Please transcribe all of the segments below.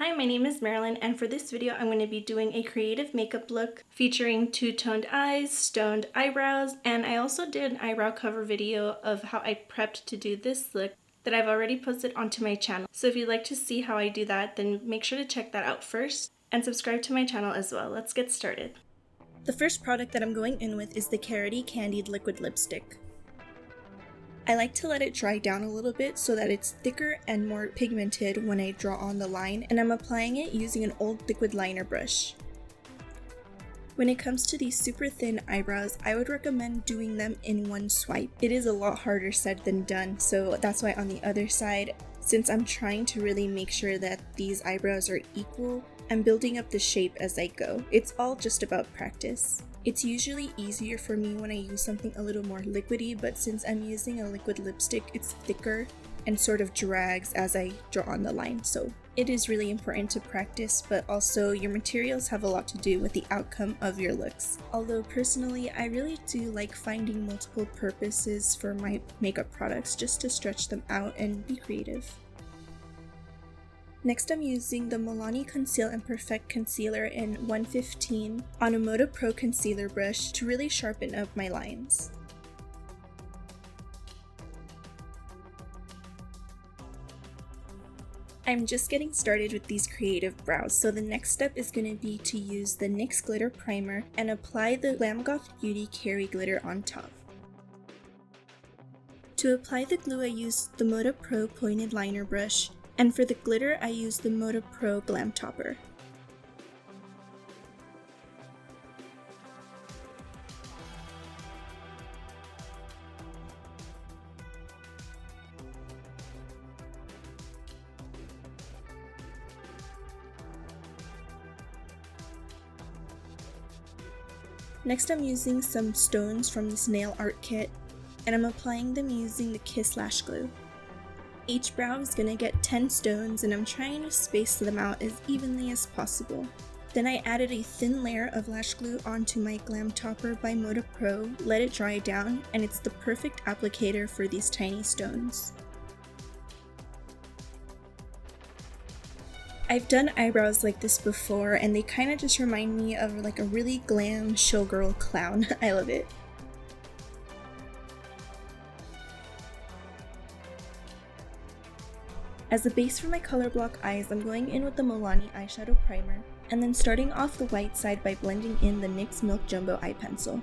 Hi, my name is Marilyn, and for this video I'm going to be doing a creative makeup look featuring two-toned eyes, stoned eyebrows, and I also did an eyebrow cover video of how I prepped to do this look that I've already posted onto my channel. So if you'd like to see how I do that, then make sure to check that out first and subscribe to my channel as well. Let's get started. The first product that I'm going in with is the Carroty Candied Liquid Lipstick. I like to let it dry down a little bit so that it's thicker and more pigmented when I draw on the line, and I'm applying it using an old liquid liner brush. When it comes to these super thin eyebrows, I would recommend doing them in one swipe. It is a lot harder said than done, so that's why on the other side, since I'm trying to really make sure that these eyebrows are equal, I'm building up the shape as I go. It's all just about practice. It's usually easier for me when I use something a little more liquidy, but since I'm using a liquid lipstick, it's thicker and sort of drags as I draw on the line. So it is really important to practice, but also your materials have a lot to do with the outcome of your looks. Although personally, I really do like finding multiple purposes for my makeup products just to stretch them out and be creative. Next, I'm using the Milani Conceal and Perfect Concealer in 115 on a Moda Pro concealer brush to really sharpen up my lines. I'm just getting started with these creative brows, so the next step is going to be to use the NYX Glitter Primer and apply the Glam Goth Beauty Carry Glitter on top. To apply the glue, I used the Moda Pro Pointed Liner Brush, and for the glitter, I used the Moda Pro Glam Topper. Next, I'm using some stones from this nail art kit, and I'm applying them using the Kiss Lash Glue. Each brow is going to get 10 stones, and I'm trying to space them out as evenly as possible. Then I added a thin layer of lash glue onto my Glam Topper by Moda Pro, let it dry down, and it's the perfect applicator for these tiny stones. I've done eyebrows like this before, and they kind of just remind me of like a really glam showgirl clown. I love it. As a base for my color block eyes, I'm going in with the Milani eyeshadow primer, and then starting off the white side by blending in the NYX Milk Jumbo Eye Pencil.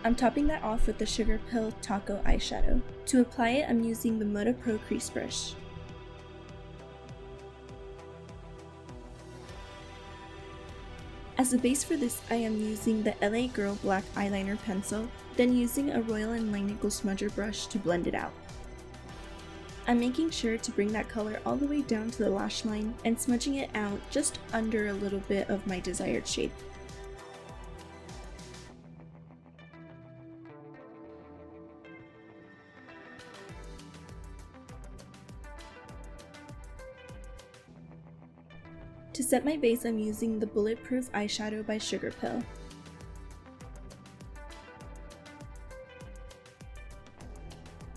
I'm topping that off with the Sugar Pill Taco eyeshadow. To apply it, I'm using the Moda Pro Crease Brush. As a base for this, I am using the LA Girl Black Eyeliner Pencil, then using a Royal & Langnickel Smudger brush to blend it out. I'm making sure to bring that color all the way down to the lash line and smudging it out just under a little bit of my desired shape. To set my base, I'm using the Bulletproof eyeshadow by Sugar Pill.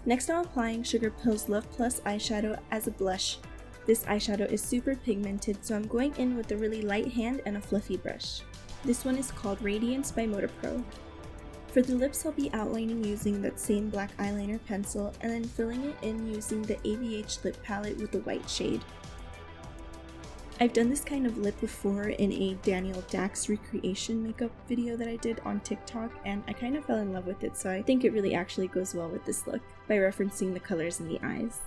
Next, I'm applying Sugar Pill's Love Plus eyeshadow as a blush. This eyeshadow is super pigmented, so I'm going in with a really light hand and a fluffy brush. This one is called Radiance by Moda Pro. For the lips, I'll be outlining using that same black eyeliner pencil and then filling it in using the ABH lip palette with the white shade. I've done this kind of lip before in a Daniel Dax recreation makeup video that I did on TikTok, and I kind of fell in love with it, so I think it really actually goes well with this look by referencing the colors in the eyes.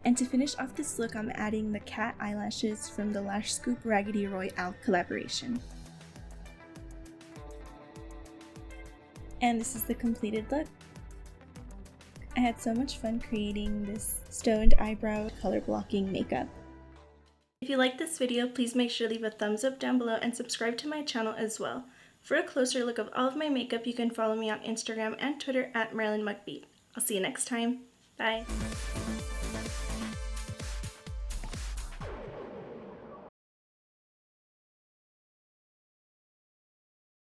And to finish off this look, I'm adding the cat eyelashes from the Lash Scoop Raggedy Royale collaboration. And this is the completed look. I had so much fun creating this stoned eyebrow color blocking makeup. If you like this video, please make sure to leave a thumbs up down below and subscribe to my channel as well. For a closer look of all of my makeup, you can follow me on Instagram and Twitter at MarilynMugBeat. I'll see you next time. Bye!